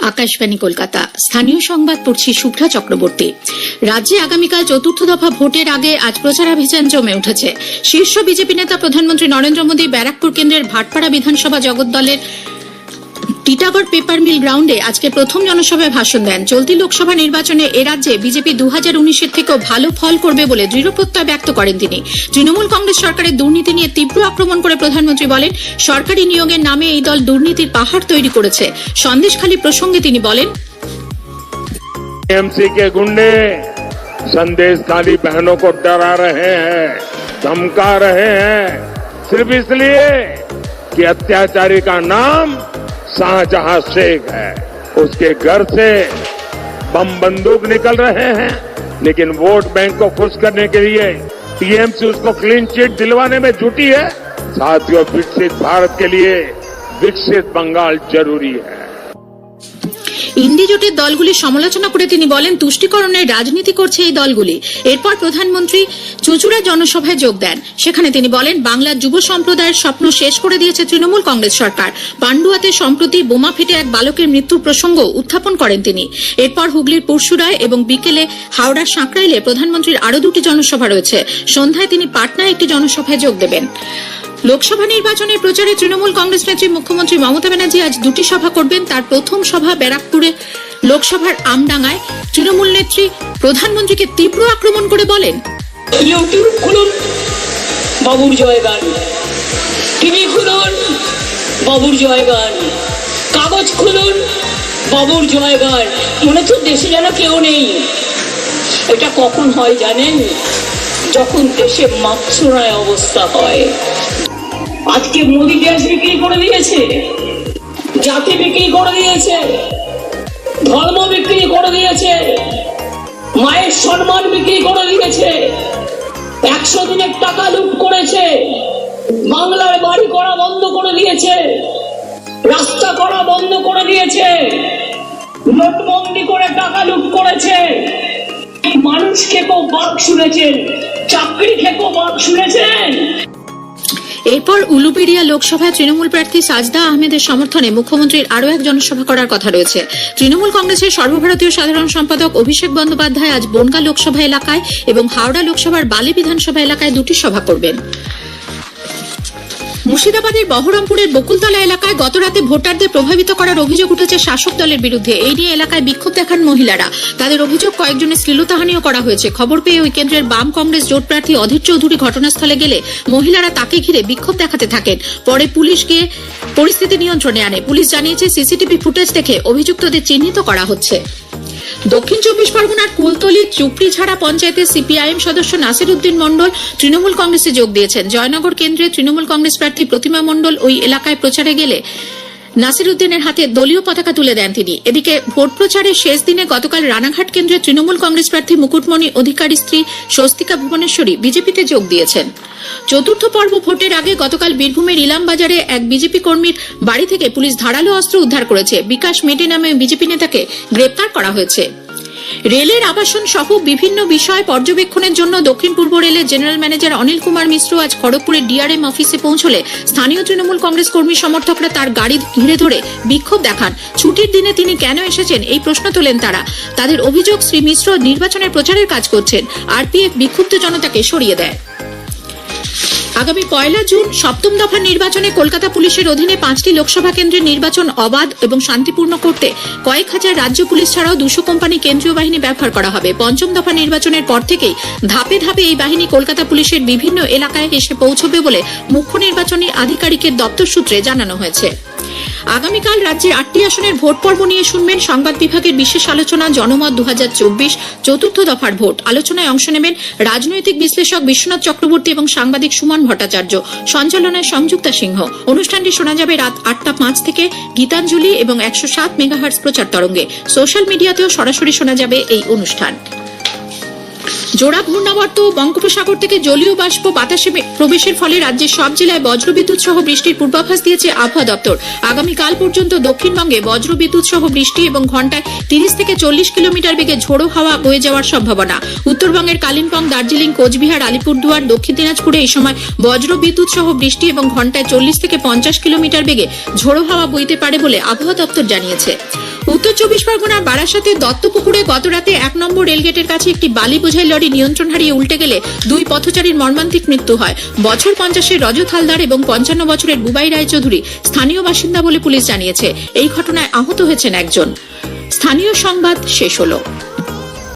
আকাশবাণী কলকাতা। স্থানীয় সংবাদ পড়ছি শুভ্রা চক্রবর্তী। রাজ্যে আগামীকাল চতুর্থ দফা ভোটের আগে আজ প্রচারাভিযান জমে উঠেছে। শীর্ষ বিজেপি নেতা প্রধানমন্ত্রী নরেন্দ্র মোদী ব্যারাকপুর কেন্দ্রের ভাটপাড়া বিধানসভা জগদ্দলের টিটাগড় পেপার মিল গ্রাউন্ডে আজকে প্রথম জনসভায় ভাষণ দেন। চলতি লোকসভা নির্বাচনে এ রাজ্যে বিজেপি 2019-এর থেকেও ভালো ফল করবে বলে দৃঢ় প্রত্যয় ব্যক্ত করেন তিনি। তৃণমূল কংগ্রেস সরকারের দুর্নীতি নিয়ে তীব্র আক্রমণ করে প্রধানমন্ত্রী বলেন, সরকারি নিয়োগের নামে এই দল দুর্নীতির পাহাড় তৈরি করেছে। সন্দেশখালী প্রসঙ্গে তিনি বলেন, टीएमसी के गुंडे संदेशखाली बहनों को डरा रहे हैं, धमका रहे हैं, सिर्फ इसलिए कि अत्याचारी का नाम शाहजहां शेख है। उसके घर से बम बंदूक निकल रहे हैं, लेकिन वोट बैंक को खुश करने के लिए टीएमसी उसको क्लीन चिट दिलवाने में जुटी है। साथियों, विकसित भारत के लिए विकसित बंगाल जरूरी है। ইন্ডি জোটের দলগুলির সমালোচনা করে তিনি বলেন, তুষ্টিকরণের রাজনীতি করছে এই দলগুলি। এরপর প্রধানমন্ত্রী চুঁচুড়া জনসভায় যোগ দেন। সেখানে তিনি বলেন, বাংলার যুব সম্প্রদায়ের স্বপ্ন শেষ করে দিয়েছে তৃণমূল কংগ্রেস সরকার। পান্ডুয়াতে সম্প্রতি বোমা ফেটে এক বালকের মৃত্যুর প্রসঙ্গ উত্থাপন করেন তিনি। এরপর হুগলির পরশুরায় এবং বিকেলে হাওড়ার সাঁকরাইলে প্রধানমন্ত্রীর আরও দুটি জনসভা রয়েছে। সন্ধ্যায় তিনি পাটনায় একটি জনসভায় যোগ দেবেন। লোকসভা নির্বাচনের প্রচারে তৃণমূল কংগ্রেস নেত্রী মুখ্যমন্ত্রী মমতা ব্যানার্জি আজ দুটি সভা করবেন। তার প্রথম সভা ব্যারাকপুরে লোকসভার আমডাঙ্গায়। তৃণমূল নেত্রী প্রধানমন্ত্রীকে তীব্র আক্রমণ করে বলেন, ইউটিউব খুলুন, বাবুর জয়গান, টিভি খুলুন, বাবুর জয়গান, কাগজ খুলুন, বাবুর জয়গান। মনে তো দেশে যেন কেউ নেই। এটা কখন হয় জানেন? যখন দেশে মাৎসরায় অবস্থা হয়। আজকে মোদি গ্যাস বিক্রি করে দিয়েছে, জাতি বিক্রি করে দিয়েছে, ধর্ম বিক্রি করে দিয়েছে, মায়ের সম্মান বিক্রি করে দিয়েছে, 100 দিনের টাকা লুট করেছে, বাংলার বাড়ি করা বন্ধ করে দিয়েছে, রাস্তা করা বন্ধ করে দিয়েছে, নোটবন্দি করে টাকা লুট করেছে। মানুষ খেপেও বাঘ শুনেছেন, চাকরি খেপেও বাঘ শুনেছেন। এরপর উলুবেড়িয়া লোকসভায় তৃণমূল প্রার্থী সাজদা আহমেদের সমর্থনে মুখ্যমন্ত্রীর আরও এক জনসভা করার কথা রয়েছে। তৃণমূল কংগ্রেসের সর্বভারতীয় সাধারণ সম্পাদক অভিষেক বন্দ্যোপাধ্যায় আজ বনগাঁ লোকসভা এলাকায় এবং হাওড়া লোকসভার বালি বিধানসভা এলাকায় দুটি সভা করবেন। মুর্শিদাবাদের বহরমপুরের বকুলতলা এলাকায় গতরাতে ভোটারদের প্রভাবিত করার অভিযোগ উঠেছে শাসক দলের বিরুদ্ধে। এই নিয়ে এলাকায় বিক্ষোভ দেখান মহিলারা। তাদের অভিযোগ, কয়েকজনের শ্লীলতাহানিও করা হয়েছে। খবর পেয়ে ওই কেন্দ্রের বাম কংগ্রেস জোট প্রার্থী অধীর চৌধুরী ঘটনাস্থলে গেলে মহিলারা তাকে ঘিরে বিক্ষোভ দেখাতে থাকেন। পরে পুলিশ গিয়ে পরিস্থিতি নিয়ন্ত্রণে আনে। পুলিশ জানিয়েছে, সিসিটিভি ফুটেজ দেখে অভিযুক্তদের চিহ্নিত করা হচ্ছে। দক্ষিণ 24 পরগনার কুলতলি চুপড়িঝাড়া পঞ্চায়েতের সিপিআইএম সদস্য নাসির উদ্দিন মণ্ডল তৃণমূল কংগ্রেসে যোগ দিয়েছেন। জয়নগর কেন্দ্রে তৃণমূল কংগ্রেস প্রার্থী প্রতিমা মণ্ডল ওই এলাকায় প্রচারে গেলে নাসির উদ্দিনের হাতে দলীয় পতাকা তুলে দেন তিনি। এদিকে ভোট প্রচারের শেষ দিনে গতকাল রানাঘাট কেন্দ্রে তৃণমূল কংগ্রেস প্রার্থী মুকুটমণি অধিকারীর স্ত্রী স্বস্তিকা ভুবনেশ্বরী বিজেপিতে যোগ দিয়েছেন। চতুর্থ পর্ব ভোটের আগে গতকাল বীরভূমের ইলাম বাজারে এক বিজেপি কর্মীর বাড়ি থেকে পুলিশ ধারালো অস্ত্র উদ্ধার করেছে। বিকাশ মেটে নামে বিজেপি নেতাকে গ্রেপ্তার করা হয়েছে। রেলের আবাসন সহ বিভিন্ন বিষয় পর্যবেক্ষণের জন্য দক্ষিণ পূর্ব রেলের জেনারেল ম্যানেজার অনিল কুমার মিশ্র আজ খড়গপুরের ডিআরএম অফিসে পৌঁছলে স্থানীয় তৃণমূল কংগ্রেস কর্মী সমর্থকরা তার গাড়ি ঘিরে ধরে বিক্ষোভ দেখান। ছুটির দিনে তিনি কেন এসেছেন এই প্রশ্ন তোলেন তারা। তাদের অভিযোগ, শ্রী মিশ্র নির্বাচনের প্রচারের কাজ করছেন। আরপিএফ বিক্ষুব্ধ জনতাকে সরিয়ে দেয়। আগামী 1 জুন সপ্তম দফার নির্বাচনে কলকাতা পুলিশের অধীনে 5টি লোকসভা কেন্দ্রের নির্বাচন অবাধ এবং শান্তিপূর্ণ করতে কয়েক হাজার রাজ্য পুলিশ ছাড়াও 200 কোম্পানি কেন্দ্রীয় বাহিনী ব্যবহার করা হবে। পঞ্চম দফা নির্বাচনের পর থেকেই ধাপে ধাপে এই বাহিনী কলকাতা পুলিশের বিভিন্ন এলাকায় এসে পৌঁছবে বলে মুখ্য নির্বাচনী আধিকারিকের দপ্তর সূত্রে জানানো হয়েছে। আগামীকাল রাজ্যের 8টি আসনের ভোট পর্ব নিয়ে শুনবেন সংবাদ বিভাগের বিশেষ আলোচনা জনমত 2024 চতুর্থ দফার ভোট। আলোচনায় অংশ নেবেন রাজনৈতিক বিশ্লেষক বিশ্বনাথ চক্রবর্তী এবং সাংবাদিক সুমন ভট্টাচার্য। সঞ্চালনায় সংযুক্তা সিংহ। অনুষ্ঠানটি শোনা যাবে রাত 8টা 5 থেকে গীতাঞ্জলি এবং 107 মেগাহার্টজ প্রচার তরঙ্গে। সোশ্যাল মিডিয়াতেও সরাসরি শোনা যাবে এই অনুষ্ঠান। জোড়া ঘূর্ণাবর্ত বঙ্গোপসাগর থেকে জলীয় বাষ্প বাতাসে প্রবেশের ফলে রাজ্যের সব জেলায় বজ্রবিদ্যুৎ সহ বৃষ্টির পূর্বাভাস দিয়েছে আবহাওয়া দপ্তর। আগামীকাল পর্যন্ত দক্ষিণবঙ্গে বজ্রবিদ্যুৎ সহ বৃষ্টি এবং ঘন্টায় 30 থেকে 40 কিলোমিটার বেগে ঝোড়ো হাওয়া বয়ে যাওয়ার সম্ভাবনা। উত্তরবঙ্গের কালিম্পং, দার্জিলিং, কোচবিহার, আলিপুরদুয়ার, দক্ষিণ দিনাজপুরে এই সময় বজ্রবিদ্যুৎ সহ বৃষ্টি এবং ঘন্টায় 40 থেকে 50 কিলোমিটার বেগে ঝোড়ো হাওয়া বইতে পারে বলে আবহাওয়া দপ্তর জানিয়েছে। উত্তর 24 পরগনার বারাসাতে দত্তপুকুরে গতরাতে 1 নম্বর রেলগেটের কাছে একটি বালি বোঝাই লরি নিয়ন্ত্রণ হারিয়ে উল্টে গেলে 2 পথচারীর মর্মান্তিক মৃত্যু হয়। বছর 50-এর রজত হালদার এবং 55 বছরের বুবাই রায়চৌধুরী স্থানীয় বাসিন্দা বলে পুলিশ জানিয়েছে। এই ঘটনায় আহত হয়েছেন একজন। স্থানীয় সংবাদ শেষ হলো।